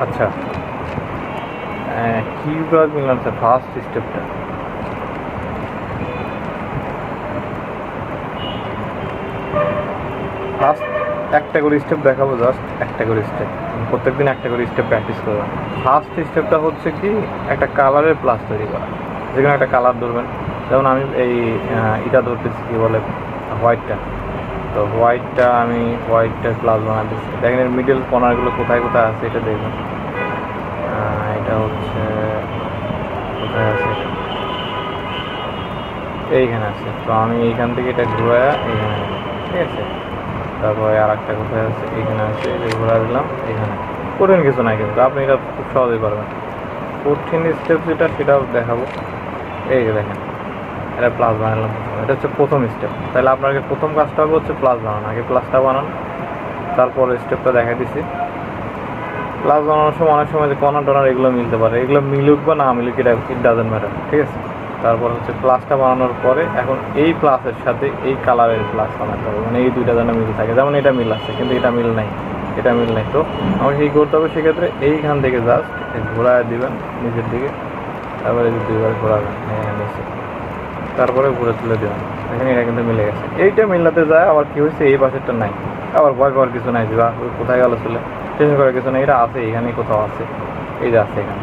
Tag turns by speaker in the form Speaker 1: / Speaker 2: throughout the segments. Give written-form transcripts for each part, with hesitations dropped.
Speaker 1: আচ্ছা, কিউবার মিলাম sir first স্টেপটা। ফার্স্ট একটা করে স্টেপ দেখাবো, জাস্ট একটা করে স্টেপ, প্রত্যেকদিন একটা করে স্টেপ প্র্যাকটিস করবেন। ফার্স্ট স্টেপটা হচ্ছে কি, একটা কালারের প্লাস তৈরি করা। যেখানে একটা কালার ধরবেন, যেমন আমি এই এটা ধরতেছি কী বলে, হোয়াইটটা। তো হোয়াইটটা আমি হোয়াইটটার প্লাস বানাতেছি। দেখেন এর মিডল কর্নারগুলো কোথায় কোথায় আছে এটা দেখবেন। এটা হচ্ছে কোথায় আছে, এইখানে আছে। তো আমি এইখান থেকে এটা ঘুরায়া এইখানে, ঠিক আছে। তারপরে আর একটা কোথায় আছে, এইখানে আছে, ঘোরা দিলাম এইখানে। কঠিন কিছু নাই, কিন্তু আপনি এটা খুব সহজেই পারবেন। কঠিন স্টেপ যেটা সেটাও দেখাবো। এই যে দেখেন, এটা প্লাস বানালাম, এটা হচ্ছে প্রথম স্টেপ। তাহলে আপনাকে প্রথম কাজটা হবে হচ্ছে প্লাস বানানো। আগে প্লাসটা বানান, তারপর স্টেপটা দেখা দিচ্ছি। প্লাস বানানোর সময় অনেক সময় যে কর্নার টনার এগুলো মিলতে পারে, এগুলো মিলুক বা না মিলুক এটা ইট ডাজেন্ট ম্যাটার, ঠিক আছে। তারপর হচ্ছে প্লাসটা বানানোর পরে এখন এই প্লাসের সাথে এই কালারের প্লাস বানাতে হবে, মানে এই দুইটা যেন মিল থাকে। যেমন এটা মিল আছে কিন্তু এটা মিল নাই, এটা মিল নাই। তো আমাকে কী করতে হবে সেক্ষেত্রে, এইখান থেকে জাস্ট ঘোরায় দিবেন নিচের দিকে, তারপরে দুইবার ঘোরাবেন নিচে, তারপরে ঘুরে তুলে দেবেন। দেখেন এটা কিন্তু মিলে গেছে। এইটা মিলাতে যায় আবার কী হয়েছে, এই পাশেরটা নাই। আবার ভয় পাওয়ার কিছু নাই যে কোথায় গেল চলে, টেনশন করার কিছু নেই, এটা আছে এখানেই কোথাও আছে, এই যে আছে এখানে।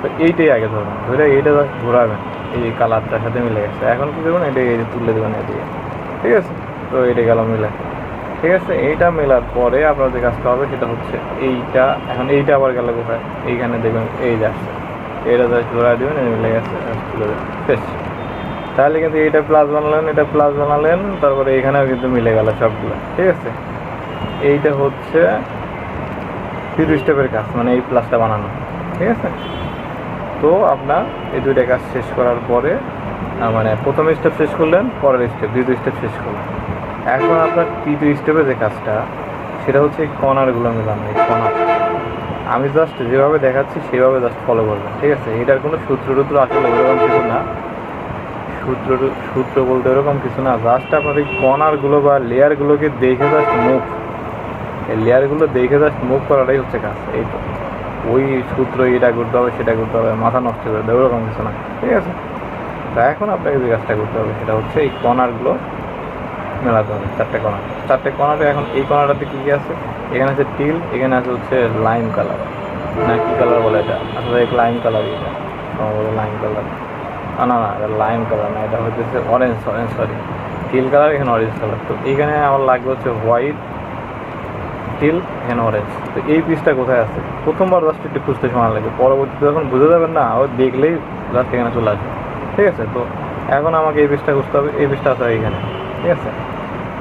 Speaker 1: তো এইটাই আগে ধরবেন, ধরে এইটা জাস্ট ঘোরাবেন, এই কালারটার সাথে মিলে গেছে। এখন কী দেবেন, এটা এই তুলে দেবেন এদিকে, ঠিক আছে। তো এটা গেল মিলে, ঠিক আছে। এইটা মেলার পরে আপনার যে কাজটা হবে সেটা হচ্ছে এইটা, এখন এইটা আবার গেল কোথায়, এইখানে দেখবেন এই যে আসছে, এইটা জাস্ট ঘোরা দেবেন, মিলে গেছে, তুলে দেবেন, শেষ। তাহলে কিন্তু এইটা প্লাস বানালেন, এটা প্লাস বানালেন, তারপরে এইখানেও কিন্তু মিলে গেল সবগুলো, ঠিক আছে। এইটা হচ্ছে দ্বিতীয় স্টেপের কাজ, মানে এই প্লাসটা বানানো, ঠিক আছে। তো আপনার এই দুইটা কাজ শেষ করার পরে, মানে প্রথম স্টেপ শেষ করলেন, পরের স্টেপ দ্বিতীয় স্টেপ শেষ করলেন। এখন আপনার তৃতীয় স্টেপে যে কাজটা, সেটা হচ্ছে এই কর্নারগুলো মিলানো। এই কর্নার আমি জাস্ট যেভাবে দেখাচ্ছি সেভাবে জাস্ট ফলো করবেন, ঠিক আছে। এটার কোনো সূত্র টুত্র আসলে ওরকম কিছু না, সূত্র বলতে ওরকম কিছু না। জাস্ট আপনার এই কর্নারগুলো বা লেয়ারগুলোকে দেখে জাস্ট মুভ, এই লেয়ারগুলো দেখে জাস্ট মুভ করাটাই হচ্ছে কাজ। এই তো ওই সূত্র এটা করতে হবে সেটা করতে হবে, মাথা নষ্ট করে দেবে, ওরকম কিছু না, ঠিক আছে। তা এখন আপনাকে যে কাজটা করতে হবে সেটা হচ্ছে এই কর্নারগুলো মেলাতে হবে। চারটে কর্নারে এখন এই কর্নারটাতে কী কী আছে, এখানে আছে টিল, এখানে আছে হচ্ছে লাইম কালার, না কী কালার বলে এটা, আসলে এক লাইম কালার, এটা সম্ভবত লাইম কালার, না এটা লাইম কালার না, এটা হচ্ছে অরেঞ্জ সরি, টিল কালার, এখানে অরেঞ্জ কালার। তো এইখানে আমার লাগবে হচ্ছে হোয়াইট, টিল, এখানে অরেঞ্জ। তো এই পিসটা কোথায় আছে, প্রথমবার জাস্ট একটু খুঁজতে সময় লাগে, পরবর্তীতে যখন বুঝে যাবেন না, ও দেখলেই জাস্ট এখানে চলে আসবে, ঠিক আছে। তো এখন আমাকে এই পিসটা খুঁজতে হবে, এই পিসটা আছে এইখানে, ঠিক আছে।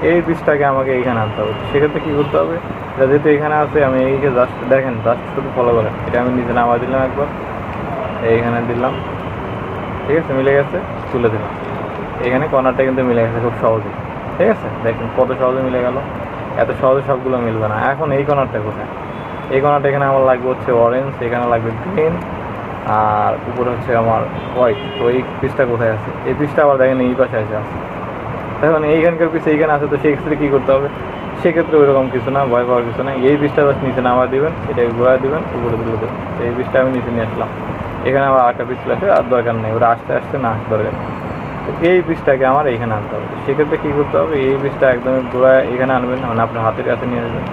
Speaker 1: এই পিসটাকে আমাকে এইখানে আনতে হবে। সেক্ষেত্রে কী করতে হবে, যেহেতু এখানে আছে, আমি এইকে জাস্ট দেখেন, জাস্ট শুধু ফলো করেন। এটা আমি নিচে নামা দিলাম একবার, এইখানে দিলাম, ঠিক আছে, মিলে গেছে, তুলে দিলাম। এখানে কর্নারটা কিন্তু মিলে গেছে খুব সহজেই, ঠিক আছে। দেখেন কত সহজে মিলে গেল, এত সহজে সবগুলো মিলবে না। এখন এই কর্নারটা কোথায়, এই কর্নারটা এখানে আমার লাগবে হচ্ছে অরেঞ্জ, এখানে লাগবে গ্রিন, আর উপরে হচ্ছে আমার হোয়াইট। তো এই পিসটা কোথায় আছে, এই পিসটা আবার দেখেন এই পাশে আছে। এখন এইখানকার পিস এইখানে আছে, তো সেক্ষেত্রে কী করতে হবে, সেক্ষেত্রে ওইরকম কিছু না, ভয় পাওয়ার কিছু না। এই পিসটা জাস্ট নিচে নামা দিবেন, এটাকে ঘোরা দিবেন, উপরে তুলে দেবেন। তো এই পিসটা আমি নিচে নিয়ে আসলাম, এখানে আমার একটা পিস আছে, আর দরকার নেই, ওরা আস্তে আস্তে না দরকার নেই। তো এই পিসটাকে আমার এইখানে আনতে হবে। সেক্ষেত্রে কী করতে হবে, এই পিসটা একদমই ঘোরা এখানে আনবেন, মানে আপনার হাতের কাছে নিয়ে আসবেন,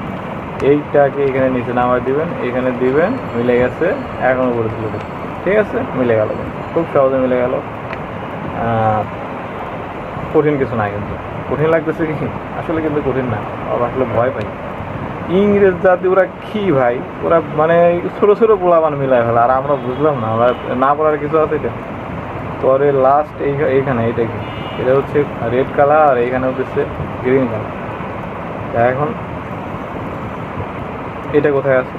Speaker 1: এইটাকে এখানে নিচে নামা দিবেন, এখানে দিবেন, মিলে গেছে, এখন উপরে তুলে দেবেন, ঠিক আছে, মিলে গেল, খুব সহজে মিলে গেল। কঠিন কিছু না, কিন্তু কঠিন লাগতেছে কি, আসলে কিন্তু কঠিন না, আসলে ভয় পাই। ইংরেজ জাতি ওরা কী ভাই, ওরা মানে ছোটো ছোটো পোলাপান মিলায় ফেলে, আর আমরা বুঝলাম না, আমরা না পড়ার কিছু আছে। এটা পরে লাস্ট এইখানে এটা কি, এটা হচ্ছে রেড কালার, আর এইখানে হচ্ছে গ্রিন কালার। এখন এটা কোথায় আছে,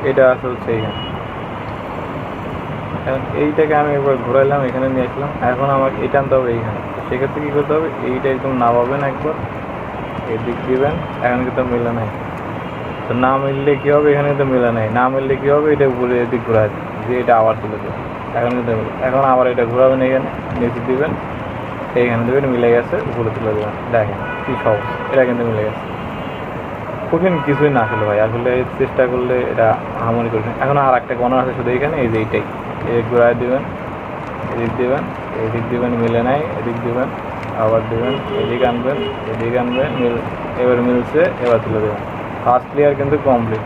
Speaker 1: এটা আছে হচ্ছে এইখানে। এখন এইটাকে আমি একবার ঘোরাইলাম, এখানে নিয়ে আসলাম, এখন আমাকে এটা আনতে হবে এইখানে। সেক্ষেত্রে কী করতে হবে, এইটা একদম নামাবেন একবার, এদিক দিবেন, এখন কিন্তু মিলে নাই। তো না মিললে কী হবে, এখানে তো মিলে নাই, না মিললে কী হবে, এটা উপরে এদিক ঘোরা দিয়ে এটা আবার তুলে দেবেন, এখন কিন্তু এখন আবার এটা ঘোরাবেন, এখানে নিচে দিবেন, এইখানে দেবেন, মিলে গেছে, উপরে তুলে দেবেন। দেখেন কী সহজ, এটা কিন্তু মিলে গেছে। কঠিন কিছুই না আসলে ভাই, আসলে চেষ্টা করলে এটা হারমোনি কঠিন। এখন আর একটা গণনা আছে শুধু এখানে, এই যে এইটাই, এই ঘোরায় দেবেন, এদিক দেবেন, এদিক দেবেন, মিলে নাই, এদিক দেবেন, আবার দেবেন, এদিক আনবেন, এদিক আনবেন, এবার মিলছে, এবার তুলে দেবেন। ফার্স্ট লেয়ার কিন্তু কমপ্লিট।